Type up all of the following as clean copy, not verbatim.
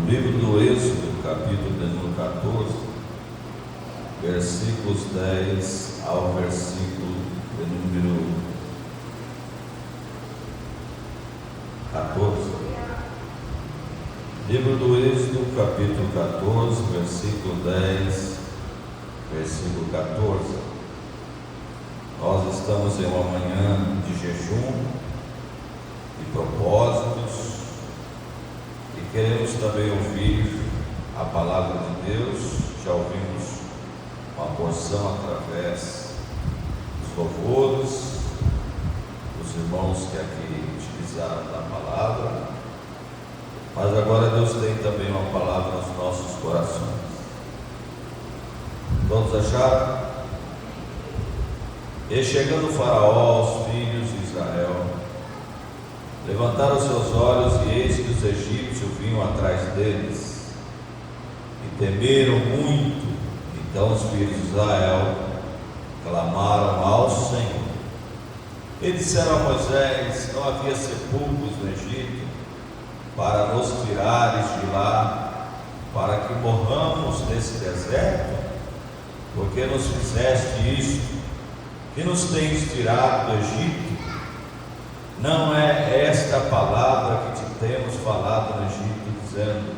Livro do Êxodo, capítulo de número 14, versículos 10 ao versículo de número 14. Livro do Êxodo, capítulo 14, versículo 10, versículo 14. Nós estamos em uma manhã de jejum, de propósitos, e queremos também ouvir a palavra de Deus. Já ouvimos uma porção através dos louvores, dos irmãos que aqui utilizaram da palavra, mas agora Deus tem também uma palavra nos nossos corações. Todos acharam? E chegando o Faraó aos filhos de Israel, levantaram seus olhos, e eis que os egípcios vinham atrás deles, e temeram muito. Então os filhos de Israel clamaram ao Senhor, e disseram a Moisés: não havia sepulcros no Egito, para nos tirares de lá, para que morramos nesse deserto? Porque nos fizeste isto, que nos tens tirado do Egito? Não é esta a palavra que te temos falado no Egito, dizendo: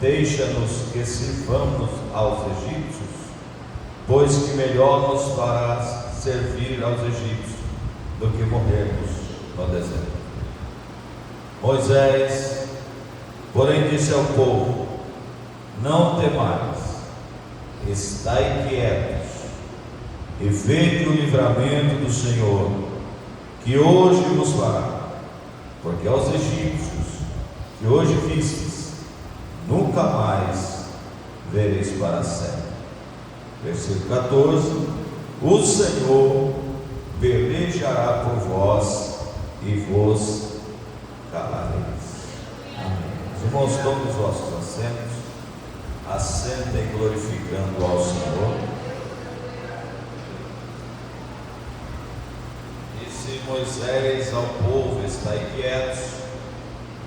deixa-nos que sirvamos aos egípcios, pois que melhor nos farás servir aos egípcios do que morrermos no deserto. Moisés, porém, disse ao povo: não temais, estai quietos e vede o livramento do Senhor, que hoje vos fará, porque aos egípcios que hoje vistes, nunca mais vereis para sempre. Versículo 14: o Senhor pelejará por vós e vos calareis. Amém. Os irmãos, tomem os vossos assentos, assentem glorificando ao Senhor. Moisés ao povo: estai quietos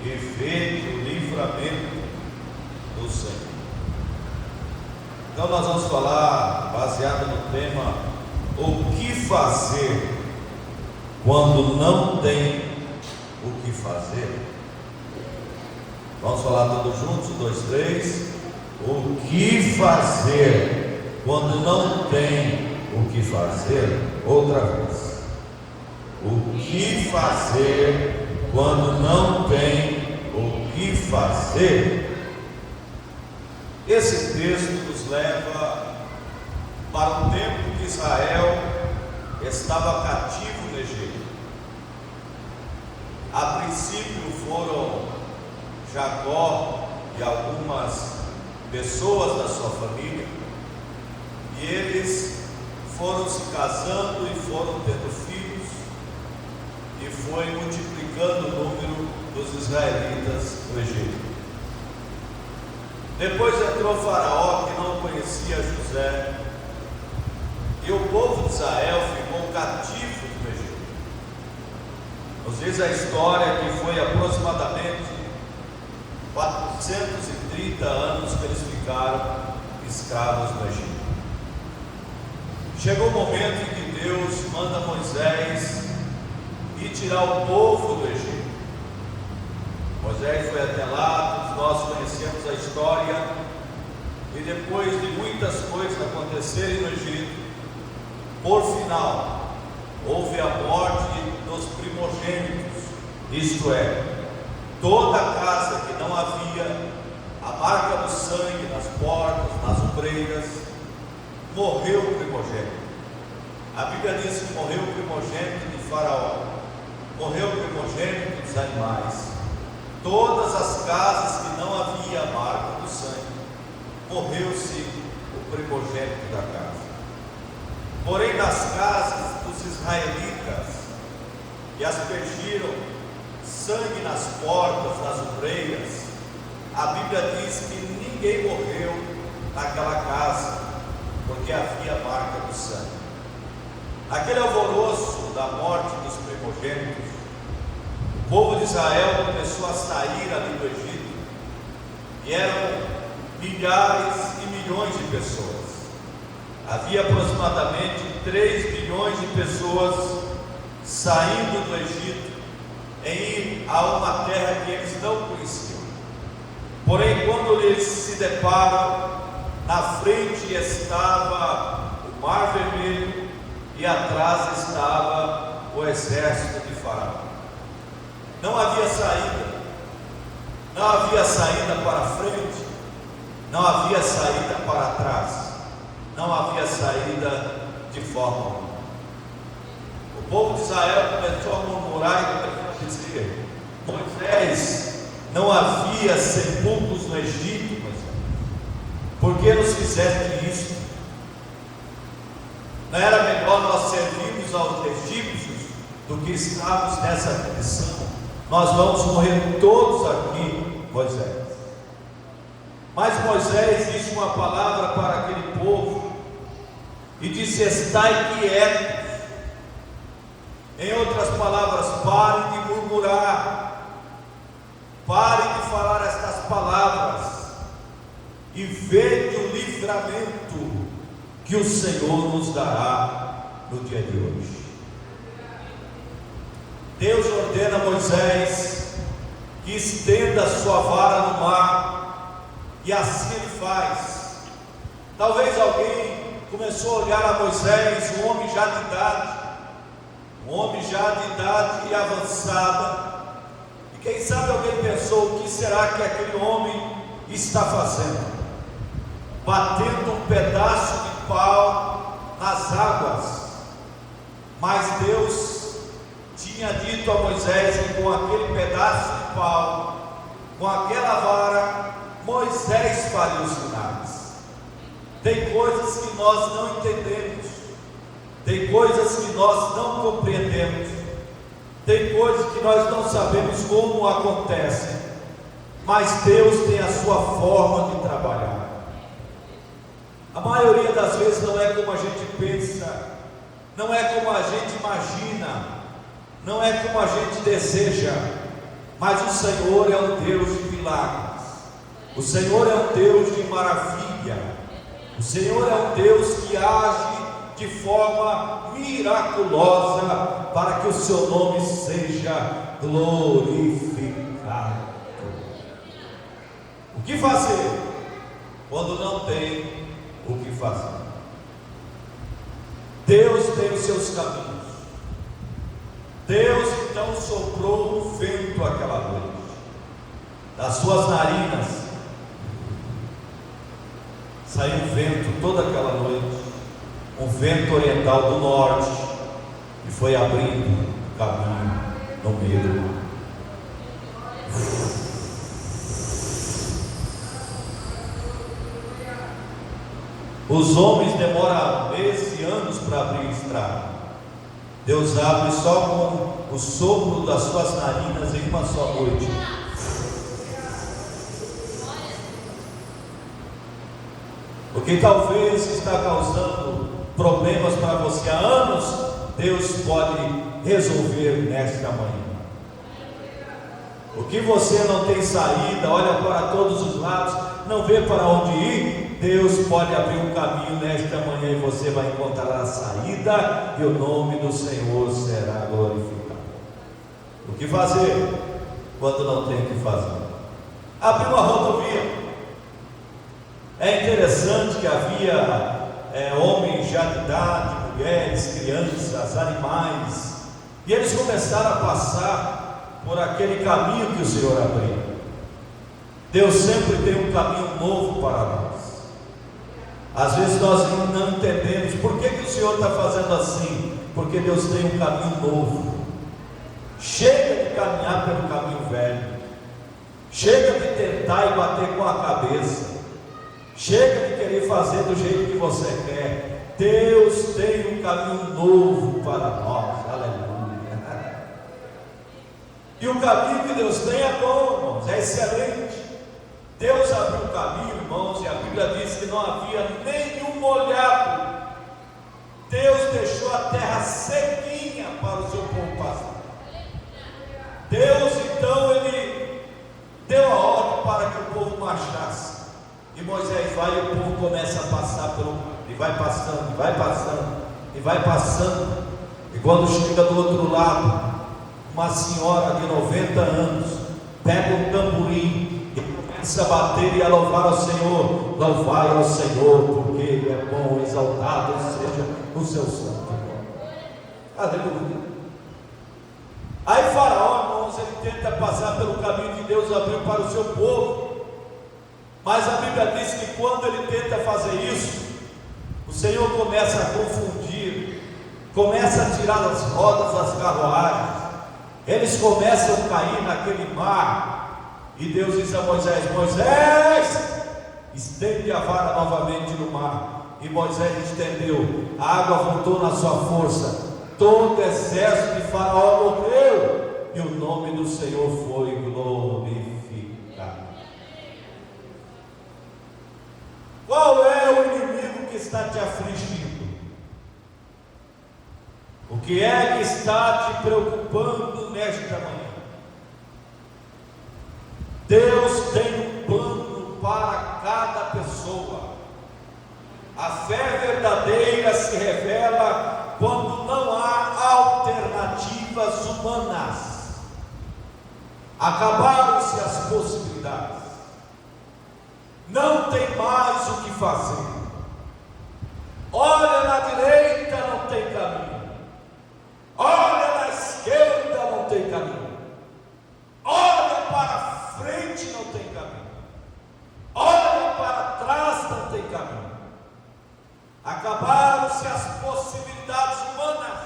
e vede o livramento do Senhor. Então nós vamos falar, baseado no tema, o que fazer quando não tem o que fazer. Vamos falar todos juntos, 1, 2, 3. O que fazer quando não tem o que fazer? Outra vez. O que fazer quando não tem o que fazer? Esse texto nos leva para o tempo que Israel estava cativo no Egito. A princípio foram Jacó e algumas pessoas da sua família, e eles foram se casando e foram tendo filhos, e foi multiplicando o número dos israelitas no Egito. Depois entrou Faraó, que não conhecia José, e o povo de Israel ficou cativo no Egito. Nos diz a história que foi aproximadamente 430 anos que eles ficaram escravos no Egito. Chegou o momento em que Deus manda Moisés e tirar o povo do Egito. Moisés foi até lá, nós conhecemos a história, e depois de muitas coisas acontecerem no Egito, por final, houve a morte dos primogênitos, isto é, toda casa que não havia a marca do sangue nas portas, nas ombreiras, morreu o primogênito. A Bíblia diz que morreu o primogênito de Faraó, morreu o primogênito dos animais. Todas as casas que não havia a marca do sangue, morreu-se o primogênito da casa. Porém, nas casas dos israelitas, que aspergiram sangue nas portas, nas ombreiras, a Bíblia diz que ninguém morreu naquela casa, porque havia a marca do sangue. Aquele alvoroço da morte dos primogênitos, o povo de Israel começou a sair ali do Egito, e eram milhares e milhões de pessoas. Havia aproximadamente 3 milhões de pessoas saindo do Egito em ir a uma terra que eles não conheciam. Porém, quando eles se deparam, na frente estava o Mar Vermelho e atrás estava o exército de Faraó. Não havia saída, não havia saída para frente, não havia saída para trás, não havia saída de forma alguma. O povo de Israel começou a murmurar e começou a dizer: Moisés, não havia sepulcros no Egito, Moisés, por que nos fizeste isto? Não era melhor nós servirmos aos egípcios do que estarmos nessa condição? Nós vamos morrer todos aqui, Moisés. Mas Moisés disse uma palavra para aquele povo e disse: estai quietos. Em outras palavras, parem de murmurar, parem de falar estas palavras e vede o livramento que o Senhor nos dará no dia de hoje. Deus ordena a Moisés que estenda a sua vara no mar, e assim ele faz. Talvez alguém começou a olhar a Moisés, um homem já de idade avançada, e quem sabe alguém pensou: o que será que aquele homem está fazendo? Batendo um pedaço de pau nas águas. Mas Deus tinha dito a Moisés que com aquele pedaço de pau, com aquela vara, Moisés faria os sinais. Tem coisas que nós não entendemos, tem coisas que nós não compreendemos, tem coisas que nós não sabemos como acontecem, mas Deus tem a sua forma de trabalhar. A maioria das vezes não é como a gente pensa, não é como a gente imagina, não é como a gente deseja, mas o Senhor é um Deus de milagres, o Senhor é um Deus de maravilha, o Senhor é um Deus que age de forma miraculosa para que o seu nome seja glorificado. O que fazer quando não tem o que fazer? Deus tem os seus caminhos. Deus então soprou um vento aquela noite, das suas narinas saiu um vento toda aquela noite, um vento oriental do norte, e foi abrindo o caminho no meio do mar. Os homens demoram meses e anos para abrir estrada. Deus abre só com o sopro das suas narinas em uma só noite. O que talvez está causando problemas para você há anos, Deus pode resolver nesta manhã. O que você não tem saída, olha para todos os lados, não vê para onde ir, Deus pode abrir um caminho nesta manhã e você vai encontrar a saída e o nome do Senhor será glorificado. O que fazer quando não tem o que fazer? Abrir uma rodovia. É interessante que havia homens já de idade, mulheres, crianças, animais, e eles começaram a passar por aquele caminho que o Senhor abriu. Deus sempre tem um caminho novo para nós. Às vezes nós não entendemos por que o Senhor está fazendo assim, porque Deus tem um caminho novo. Chega de caminhar pelo caminho velho, chega de tentar e bater com a cabeça, chega de querer fazer do jeito que você quer. Deus tem um caminho novo para nós, aleluia. E o caminho que Deus tem é bom, irmãos, é excelente. Deus abriu um caminho, irmãos, e a Bíblia diz que não havia nenhum molhado. Deus deixou a terra sequinha para o seu povo passar. Deus então, Ele deu a ordem para que o povo não achasse. E Moisés vai e o povo começa a passar pelo mar. E vai passando, e vai passando, e vai passando. E quando chega do outro lado, uma senhora de 90 anos pega um tamborim e começa a bater e a louvar ao Senhor. Louvai ao Senhor, porque Ele é bom, exaltado seja o seu santo nome. Aleluia. Aí Faraó, irmãos, ele tenta passar pelo caminho que Deus abriu para o seu povo. Mas a Bíblia diz que quando ele tenta fazer isso, o Senhor começa a confundir, começa a tirar as rodas das carruagens. Eles começam a cair naquele mar. E Deus diz a Moisés: Moisés, estende a vara novamente no mar. E Moisés estendeu, a água voltou na sua força. Todo o exército de Faraó morreu, e o nome do Senhor foi glorificado. Qual é o inimigo que está te afligindo? O que é que está te preocupando nesta manhã? Deus tem um plano para cada pessoa. A fé verdadeira se revela quando não há alternativas humanas. Acabaram-se as possibilidades. Não tem mais o que fazer. Olha na direita, não tem caminho. Olha na esquerda, não tem caminho. Olha para frente, não tem caminho. Olha para trás, não tem caminho. Acabaram-se as possibilidades humanas.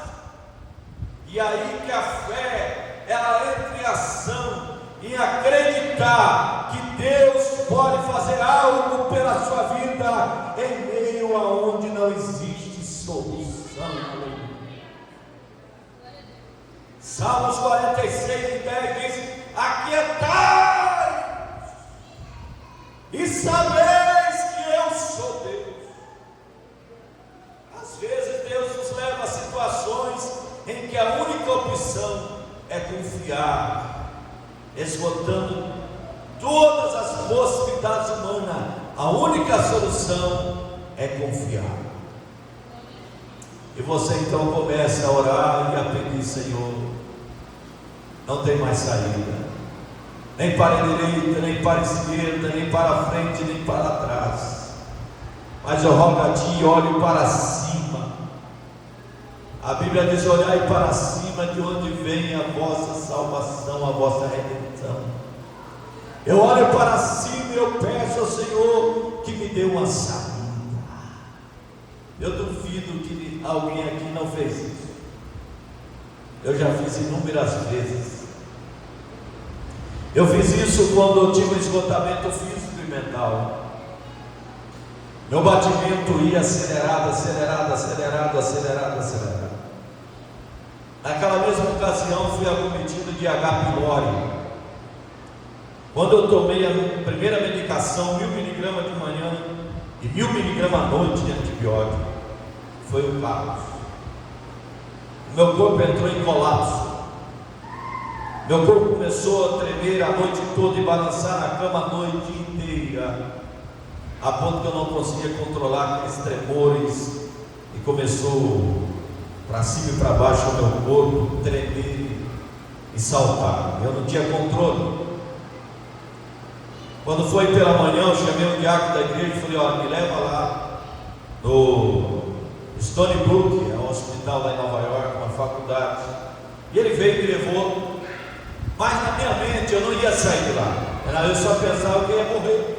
E aí que a fé, ela entra em ação, em acreditar que Deus pode fazer algo pela sua vida em meio aonde não existe solução. Salmos 46, 10 diz: aquietai e sabeis que eu sou Deus. Às vezes Deus nos leva a situações em que a única opção é confiar, esgotando todas as possibilidades humanas. A única solução é confiar. E você então começa a orar e a pedir: Senhor, não tem mais saída, nem para a direita, nem para a esquerda, nem para a frente, nem para trás. Mas eu rogo a Ti, olhe para cima. A Bíblia diz: olhai para cima, de onde vem a vossa salvação, a vossa redenção. Eu olho para cima e eu peço ao Senhor que me dê uma saída. Eu duvido que alguém aqui não fez isso. Eu já fiz inúmeras vezes. Eu fiz isso quando eu tive um esgotamento físico e mental. Meu batimento ia acelerado, acelerado, acelerado, acelerado, acelerado. Naquela mesma ocasião fui acometido de H. pylori. Quando eu tomei a primeira medicação, 1000 mg de manhã e 1000 mg à noite de antibiótico, foi o caos. O meu corpo entrou em colapso. Meu corpo começou a tremer a noite toda e balançar na cama a noite inteira, a ponto que eu não conseguia controlar aqueles tremores, e começou para cima e para baixo o meu corpo tremer e saltar. Eu não tinha controle. Quando foi pela manhã, eu chamei o diácono da igreja e falei: olha, me leva lá no Stony Brook, é um hospital lá em Nova York, uma faculdade. E ele veio e me levou. Mas na minha mente eu não ia sair de lá. Eu só pensava que eu ia morrer,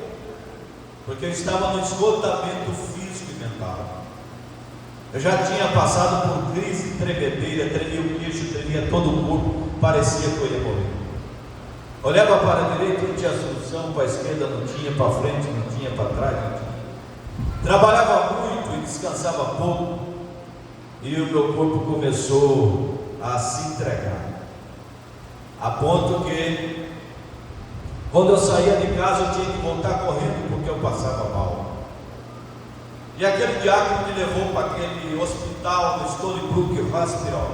porque eu estava no esgotamento físico e mental. Eu já tinha passado por crise tremedeira, tremia o queixo, tremia todo o corpo, parecia que eu ia morrer. Olhava para a direita, não tinha solução, para a esquerda não tinha, para a frente não tinha, para trás não tinha. Trabalhava muito e descansava pouco, e o meu corpo começou a se entregar, a ponto que quando eu saía de casa eu tinha que voltar correndo porque eu passava mal. E aquele diácono me levou para aquele hospital do Stony Brook Hospital.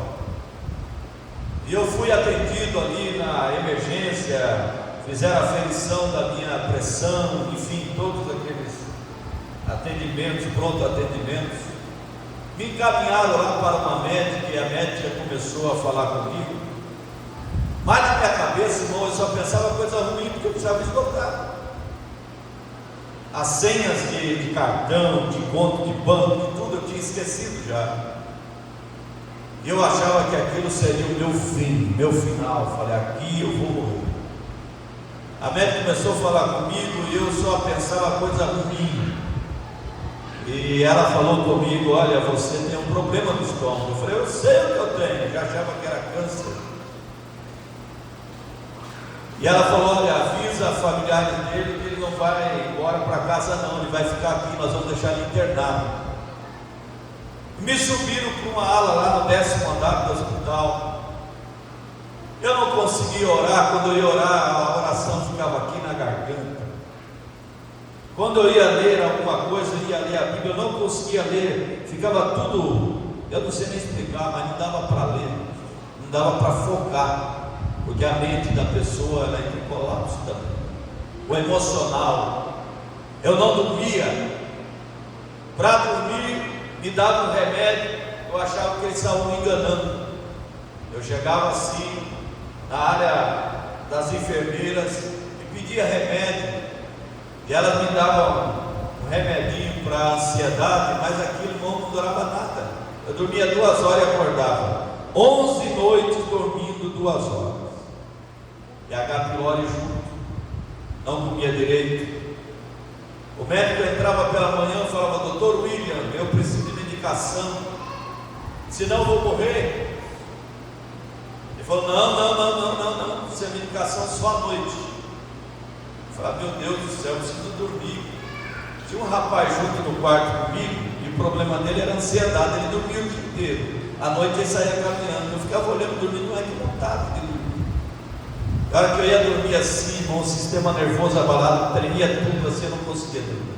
E eu fui atendido ali na emergência, fizeram a aferição da minha pressão, enfim, todos aqueles atendimentos, pronto atendimentos. Me encaminharam lá para uma médica e a médica começou a falar comigo. Mas na minha cabeça, irmão, eu só pensava coisa ruim porque eu precisava esgotar. As senhas de cartão, de conta de banco, de tudo eu tinha esquecido já. E eu achava que aquilo seria o meu fim, meu final. Falei, aqui eu vou morrer. A médica começou a falar comigo e eu só pensava coisa ruim. E ela falou comigo, olha, você tem um problema no estômago. Eu falei, eu sei o que eu tenho, já achava que era câncer. E ela falou, olha, avisa a familiares dele que ele não vai embora para casa não, ele vai ficar aqui, nós vamos deixar ele internado. Me subiram para uma ala lá no 10º andar do hospital. Eu não conseguia orar, quando eu ia orar, a oração ficava aqui na garganta. Quando eu ia ler alguma coisa, ia ler a Bíblia, eu não conseguia ler, ficava tudo, eu não sei nem explicar, mas não dava para ler, não dava para focar, porque a mente da pessoa ela entra em colapso também. O emocional, eu não dormia, para dormir me dava um remédio, eu achava que eles estavam me enganando. Eu chegava assim na área das enfermeiras e pedia remédio, e elas me davam um remedinho para ansiedade, mas aquilo não durava nada. Eu dormia 2 horas e acordava 11 noites dormindo 2 horas, e H. pylori junto, não comia direito. O médico entrava pela manhã e falava, doutor William, eu preciso de medicação, senão eu vou morrer. Ele falou, não, isso é medicação só à noite. Eu falei, meu Deus do céu, eu preciso dormir. Tinha um rapaz junto no quarto comigo, e o problema dele era ansiedade, ele dormia o dia inteiro. À noite ele saía caminhando, eu ficava olhando, dormindo, não é que vontade de dormir. Na hora que eu ia dormir assim, irmão, o sistema nervoso abalado, tremia tudo assim, eu não conseguia dormir.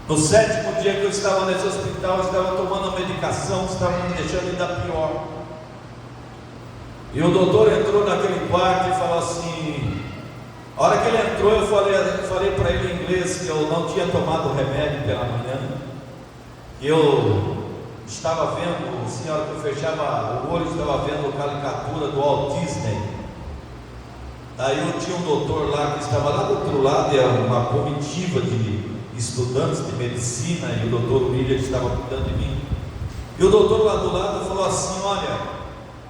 No 7º dia que eu estava nesse hospital, eu estava tomando a medicação que estava me deixando ainda pior. E o doutor entrou naquele quarto e falou assim, a hora que ele entrou, eu falei para ele em inglês que eu não tinha tomado o remédio pela manhã, que eu estava vendo, assim, a hora que eu fechava o olho, estava vendo a caricatura do Walt Disney. Daí eu tinha um doutor lá que estava lá do outro lado, era uma comitiva de estudantes de medicina, e o doutor William estava cuidando de mim. E o doutor lá do lado falou assim, olha,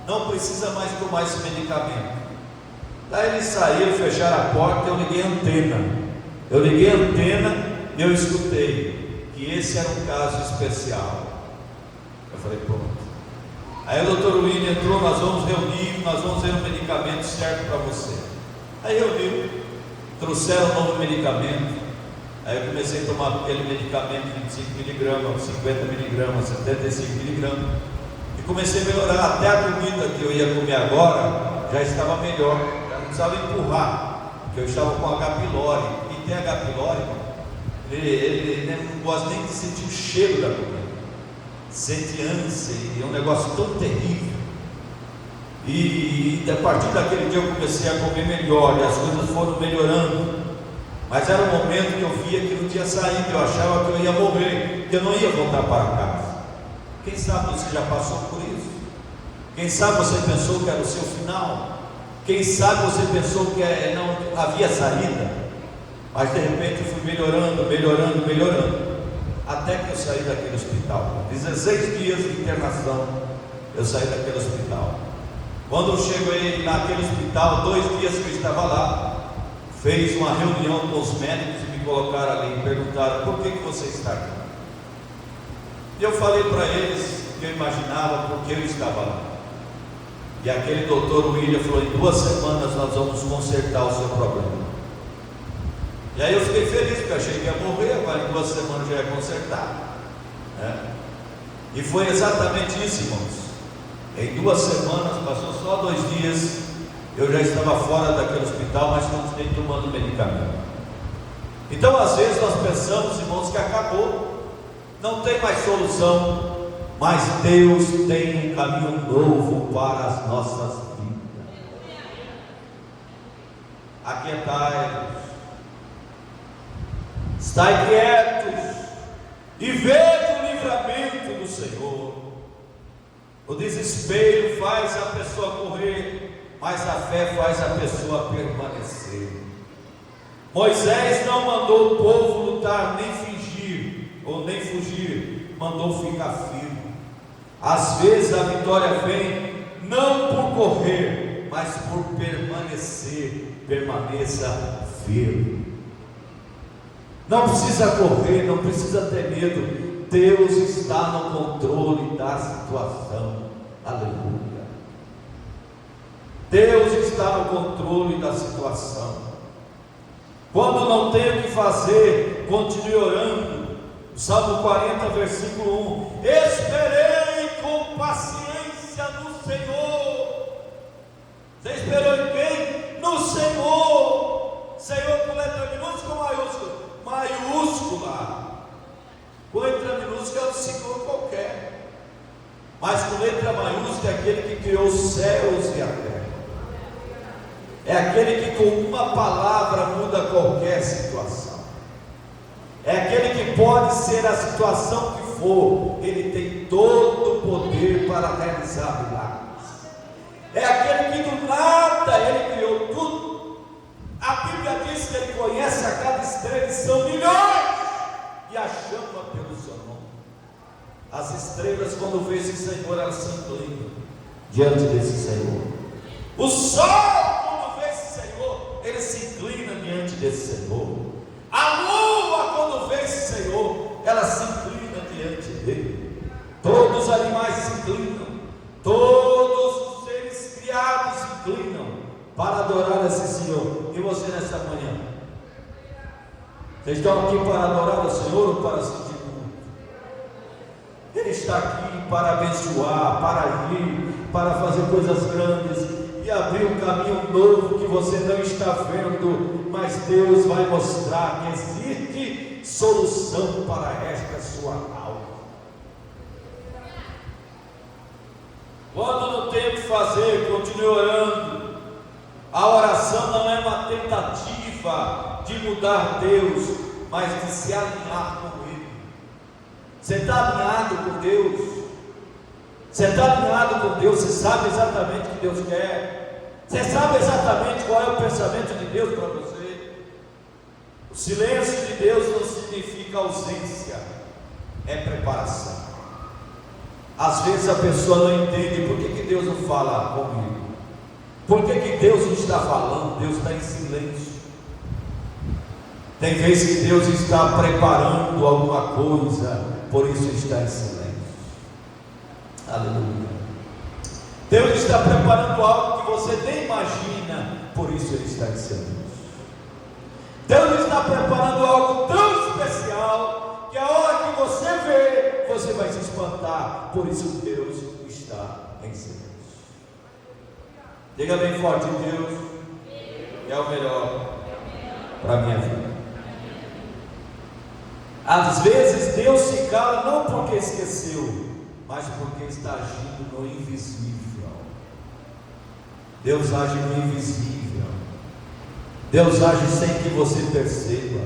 não precisa mais tomar esse medicamento. Daí eles saíram, fecharam a porta, eu liguei a antena e eu escutei que esse era um caso especial. Eu falei, pronto. Aí o doutor William entrou, nós vamos reunir, nós vamos ver o medicamento certo para você. Aí reuniu, trouxeram um novo medicamento. Aí eu comecei a tomar aquele medicamento de 25mg, 50mg, 75mg, e comecei a melhorar. Até a comida que eu ia comer agora já estava melhor, já não precisava empurrar, porque eu estava com H. pylori. E tem H. pylori, ele não gosta nem de sentir o cheiro da comida, sente ânsia, e é um negócio tão terrível. E a partir daquele dia eu comecei a comer melhor, e as coisas foram melhorando. Mas era um momento que eu via que não tinha saído, eu achava que eu ia morrer, que eu não ia voltar para casa. Quem sabe você já passou por isso? Quem sabe você pensou que era o seu final? Quem sabe você pensou que não havia saída? Mas de repente eu fui melhorando, até que eu saí daquele hospital. 16 dias de internação, eu saí daquele hospital. Quando eu cheguei naquele hospital, 2 dias que eu estava lá, fez uma reunião com os médicos e me colocaram ali e perguntaram, por que você está aqui? E eu falei para eles que eu imaginava porque eu estava lá. E aquele doutor William falou, em 2 semanas nós vamos consertar o seu problema. E aí eu fiquei feliz, porque eu achei que ia morrer, agora em 2 semanas já ia consertar, né? E foi exatamente isso, irmãos. Em 2 semanas, passou só 2 dias, eu já estava fora daquele hospital, mas continuei tomando medicamento. Então às vezes nós pensamos, irmãos, que acabou, não tem mais solução, mas Deus tem um caminho novo para as nossas vidas. aquietai-vos, estai quietos e vede o livramento do Senhor. O desespero faz a pessoa correr, mas a fé faz a pessoa permanecer. Moisés não mandou o povo lutar, nem fingir, ou nem fugir, mandou ficar firme. Às vezes a vitória vem não por correr, mas por permanecer. Permaneça firme. Não precisa correr, não precisa ter medo. Deus está no controle da situação. Aleluia. Deus está no controle da situação. Quando não tem o que fazer, continue orando. Salmo 40, versículo 1: esperei com paciência no Senhor. Você esperou em quem? No Senhor. Senhor com letra minúscula ou maiúscula? Maiúscula. Com letra minúscula é um Senhor qualquer, mas com letra maiúscula é aquele que criou os céus e a terra. É aquele que com uma palavra muda qualquer situação. É aquele que pode ser a situação que for, ele tem todo o poder para realizar milagres. É aquele que do nada ele criou tudo. A Bíblia diz que ele conhece a cada estrela, e são milhões, e a chama pelo seu nome. As estrelas, quando vê esse Senhor, elas se inclinam diante desse Senhor. O sol, quando vê esse Senhor, ele se inclina diante desse Senhor. A lua, quando vê esse Senhor, ela se inclina diante dele. Todos os animais se inclinam, todos os seres criados se inclinam para adorar esse Senhor. E você nesta manhã? Vocês estão aqui para adorar o Senhor ou para sentir muito? Ele está aqui para abençoar, para agir, para fazer coisas grandes e abrir um caminho novo que você não está vendo, mas Deus vai mostrar que existe solução para esta sua alma. Quando não tem o que fazer, continue orando. A oração não é uma tentativa de mudar Deus, mas de se alinhar com Ele. Você está alinhado com Deus? Você está alinhado com Deus? Você sabe exatamente o que Deus quer? Você sabe exatamente qual é o pensamento de Deus para você? O silêncio de Deus não significa ausência, é preparação. Às vezes a pessoa não entende por que Deus não fala comigo. Por que Deus não está falando? Deus está em silêncio. Tem vezes que Deus está preparando alguma coisa, por isso está em silêncio. Aleluia. Deus está preparando algo que você nem imagina, por isso Ele está em silêncio. Deus está preparando algo tão especial, que a hora que você vê, você vai se espantar, por isso Deus está em silêncio. Diga bem forte: Deus é o melhor para a minha vida. Às vezes Deus se cala não porque esqueceu, mas porque está agindo no invisível. Deus age no invisível. Deus age sem que você perceba,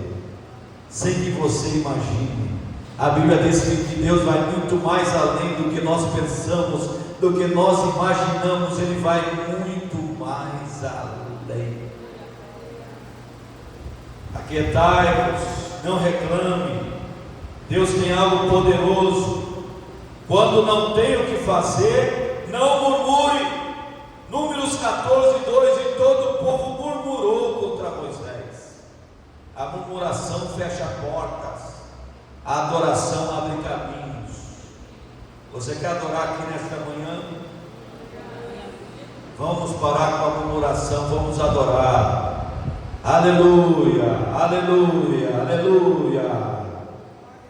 sem que você imagine. A Bíblia diz que Deus vai muito mais além do que nós pensamos, do que nós imaginamos. Ele vai muito mais além. Aquietai-vos, não reclame. Deus tem algo poderoso. Quando não tem o que fazer, não murmure. Números 14, 2: e todo o povo murmurou contra Moisés. A murmuração fecha portas, a adoração abre caminhos. Você quer adorar aqui nesta manhã? Vamos parar com a murmuração, vamos adorar. Aleluia, aleluia, aleluia.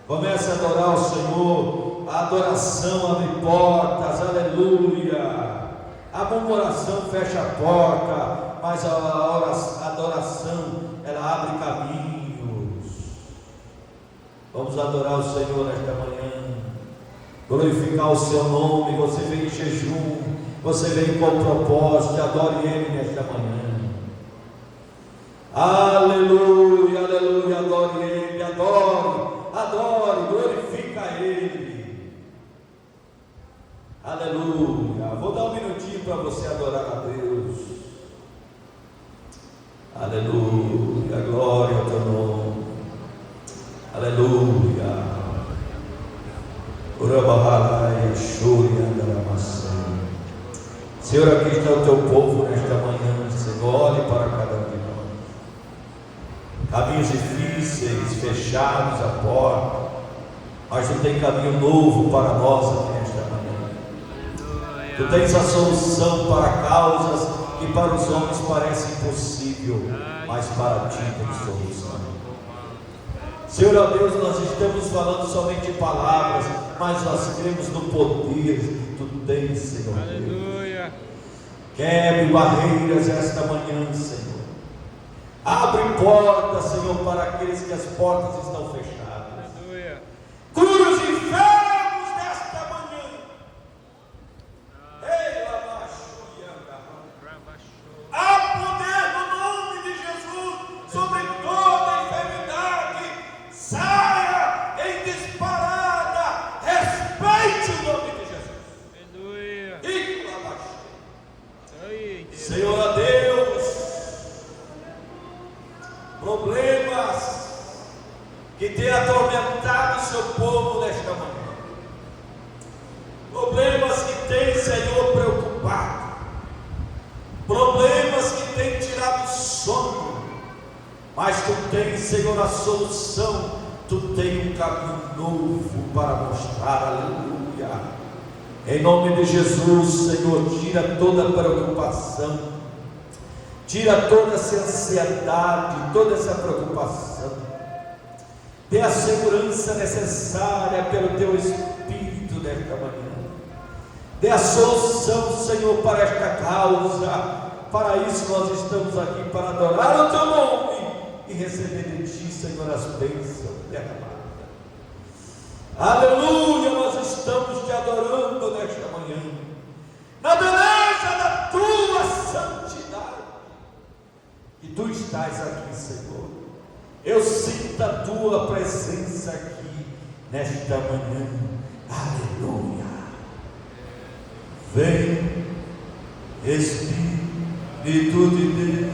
Comece a adorar o Senhor. A adoração abre portas, aleluia. A murmuração fecha a porta, mas a adoração, ela abre caminhos. Vamos adorar o Senhor nesta manhã, glorificar o seu nome. Você vem em jejum, você vem com propósito, adore Ele nesta manhã. Aleluia, aleluia, adore Ele, adore, glorifica Ele. Aleluia. Vou dar um minutinho para você adorar a Deus. Aleluia, glória ao teu nome. Aleluia. Senhor, aqui está o teu povo nesta manhã. Senhor, olhe para cada um de nós. Caminhos difíceis, fechados a porta, mas tu tens caminho novo para nós aqui nesta manhã. Tu tens a solução para causas que para os homens parece impossível, mas para ti tens solução. Senhor, ó Deus, nós estamos falando somente palavras, mas nós cremos no poder que tu tens, Senhor. Aleluia. Quebre barreiras esta manhã, Senhor. Abre portas, Senhor, para aqueles que as portas estão fechadas. Aleluia. Cura os enfermos desta manhã. Há poder no nome de Jesus sobre toda enfermidade. Saia em disparada. Respeite o nome de Jesus. Aleluia. Senhor, a Deus, problemas que têm atormentado o seu povo nesta manhã, problemas que têm, Senhor, preocupado, problemas que têm tirado o sono, mas tu tens, Senhor, a solução, tu tens um caminho novo para mostrar. Aleluia. Em nome de Jesus, Senhor, tira toda a preocupação, tira toda essa ansiedade, toda essa preocupação. Dê a segurança necessária pelo teu Espírito nesta manhã. Dê a solução, Senhor, para esta causa. Para isso nós estamos aqui, para adorar o teu nome e receber de ti, Senhor, as bênçãos derramadas. Aleluia, nós estamos te adorando nesta manhã, na beleza da tua santidade. E tu estás aqui, Senhor. Eu sinto a tua presença aqui nesta manhã. Aleluia. Vem, Espírito de Deus.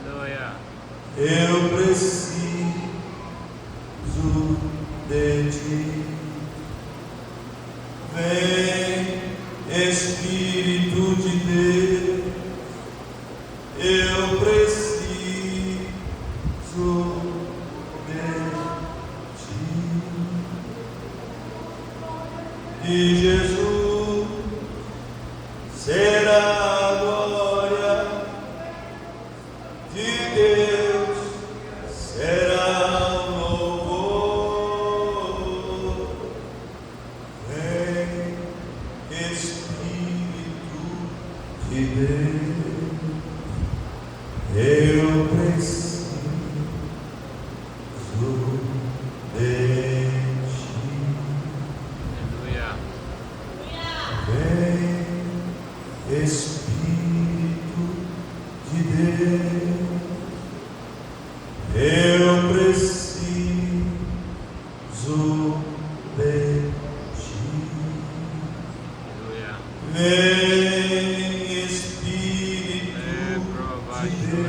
Aleluia. Eu preciso de ti. Vem, Espírito de Deus. Eu preciso de ti. E Jesus será a glória de Deus, será o louvor. Vem, Espírito de Deus. Eu preciso de ti. Aleluia. Vem, Espírito de Deus. Eu preciso de ti. Aleluia. Vem, Espírito de Deus.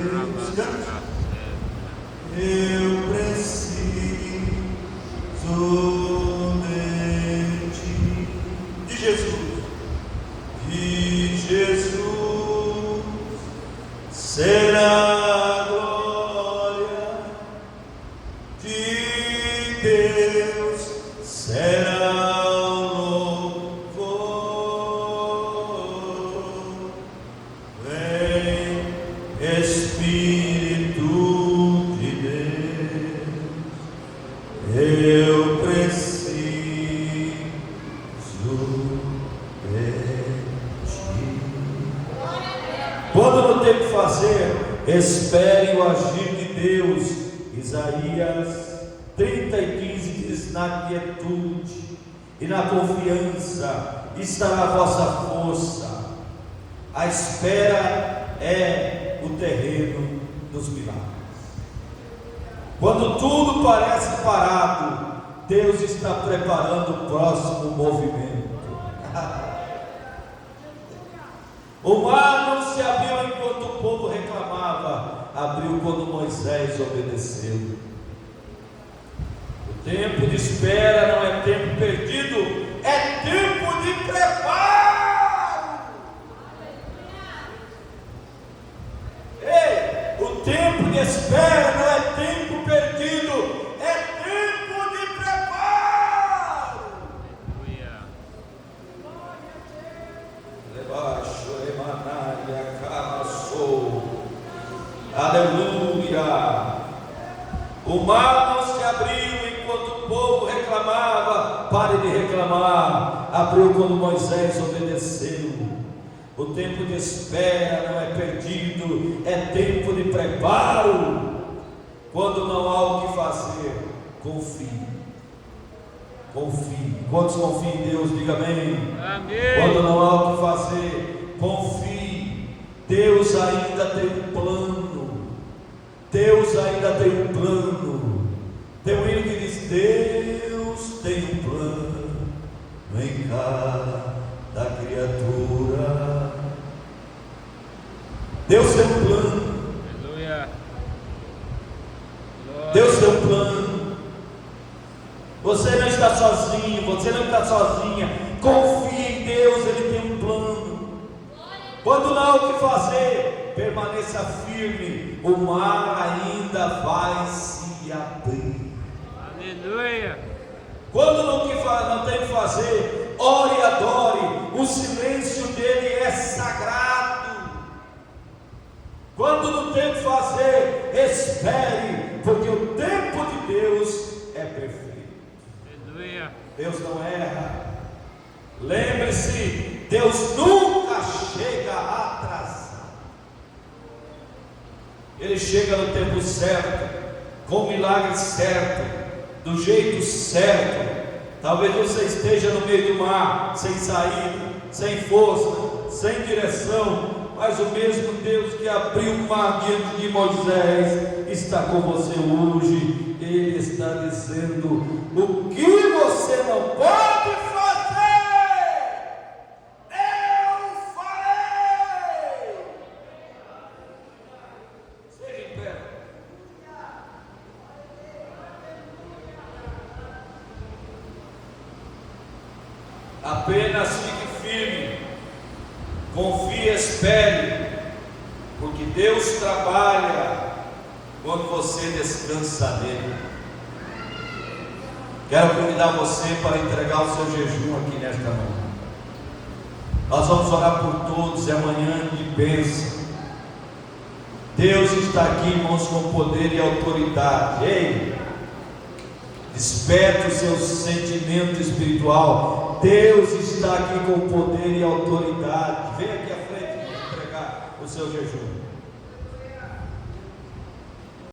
Eu preciso de ti. De Jesus. De Jesus será a glória de Deus, será o louvor. Vem, Espírito de Deus. Eu preciso de ti. Quando não tem o que fazer, espere o agir de Deus. Isaías 30:15 diz: na quietude e na confiança estará a vossa força. A espera é o terreno dos milagres. Quando tudo parece parado, Deus está preparando o próximo movimento. O mar não se abriu enquanto o povo reclamava, abriu quando Moisés obedeceu. O tempo de espera não é tempo perdido, é tempo de preparo. Ei, o tempo de espera não é tempo perdido, é tempo de preparo. Aleluia. O mar não se abriu enquanto o povo reclamava. Pare de reclamar. Abriu quando Moisés obedeceu. O tempo de espera não é perdido, é tempo de preparo. Quando não há o que fazer, confie. Confie. Quantos confiam em Deus? Diga amém. Amém. Quando não há o que fazer, confie. Deus ainda tem um plano. Deus ainda tem um plano. Tem um hino que diz: Deus tem um plano em cada criatura. Deus tem um plano. Aleluia. Deus tem um plano. Você não está sozinho, você não está sozinha. Confie em Deus, Ele tem um plano. Quando não há o que fazer, permaneça firme. O mar ainda vai se abrir. Aleluia. Quando não tem o que fazer, ore e adore. O silêncio dele é sagrado. Quando não tem o que fazer, espere, porque o tempo de Deus é perfeito. Aleluia. Deus não erra. Lembre-se, Deus nunca chega atrasado. Ele chega no tempo certo, com o milagre certo, do jeito certo. Talvez você esteja no meio do mar, sem saída, sem força, sem direção, mas o mesmo Deus que abriu o mar diante de Moisés está com você hoje. Ele está dizendo: o que você não pode fazer, eu farei. Seja em pé. Apenas fique firme, confie e espere, porque Deus trabalha quando você descansa nele. Quero convidar você para entregar o seu jejum aqui nesta manhã. Nós vamos orar por todos, é amanhã de bênção. Deus está aqui, irmãos, com poder e autoridade. Ei, desperte o seu sentimento espiritual. Deus está aqui com poder e autoridade. Vem aqui à frente para entregar o seu jejum.